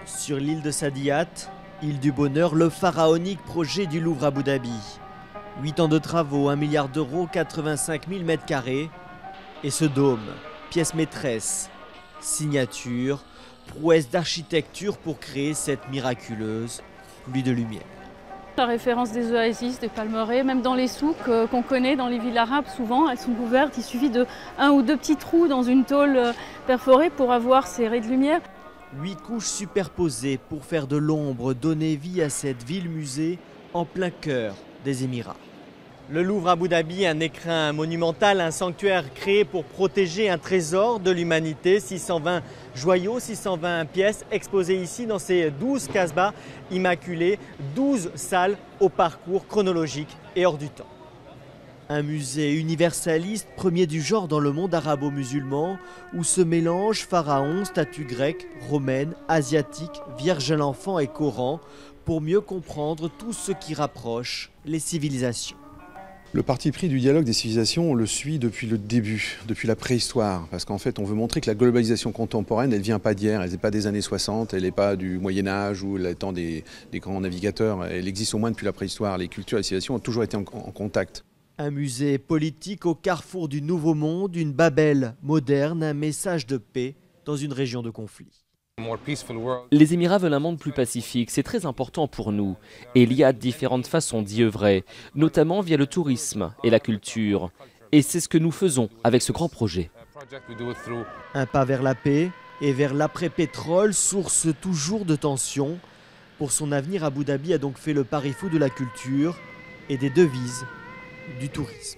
Sur l'île de Sadiyat, île du bonheur, le pharaonique projet du Louvre Abu Dhabi. 8 ans de travaux, 1 milliard d'euros, 85 000 mètres carrés. Et ce dôme, pièce maîtresse, signature, prouesse d'architecture pour créer cette miraculeuse pluie de lumière. La référence des oasis, des palmeraies, même dans les souks qu'on connaît dans les villes arabes, souvent elles sont couvertes. Il suffit de 1 ou 2 petits trous dans une tôle perforée pour avoir ces raies de lumière. 8 couches superposées pour faire de l'ombre, donner vie à cette ville-musée en plein cœur des Émirats. Le Louvre Abu Dhabi, un écrin monumental, un sanctuaire créé pour protéger un trésor de l'humanité. 620 joyaux, 620 pièces exposées ici dans ces 12 casbahs immaculées, 12 salles au parcours chronologique et hors du temps. Un musée universaliste, premier du genre dans le monde arabo-musulman, où se mélangent pharaons, statues grecques, romaines, asiatiques, Vierge à l'enfant et Coran, pour mieux comprendre tout ce qui rapproche les civilisations. Le parti pris du dialogue des civilisations, on le suit depuis le début, depuis la préhistoire. Parce qu'en fait, on veut montrer que la globalisation contemporaine, elle ne vient pas d'hier, elle n'est pas des années 60, elle n'est pas du Moyen-Âge ou le temps des grands navigateurs. Elle existe au moins depuis la préhistoire. Les cultures et les civilisations ont toujours été en contact. Un musée politique au carrefour du nouveau monde, une Babel moderne, un message de paix dans une région de conflit. Les Émirats veulent un monde plus pacifique, c'est très important pour nous. Et il y a différentes façons d'y œuvrer, notamment via le tourisme et la culture. Et c'est ce que nous faisons avec ce grand projet. Un pas vers la paix et vers l'après-pétrole, source toujours de tensions. Pour son avenir, Abu Dhabi a donc fait le pari fou de la culture et des devises du tourisme.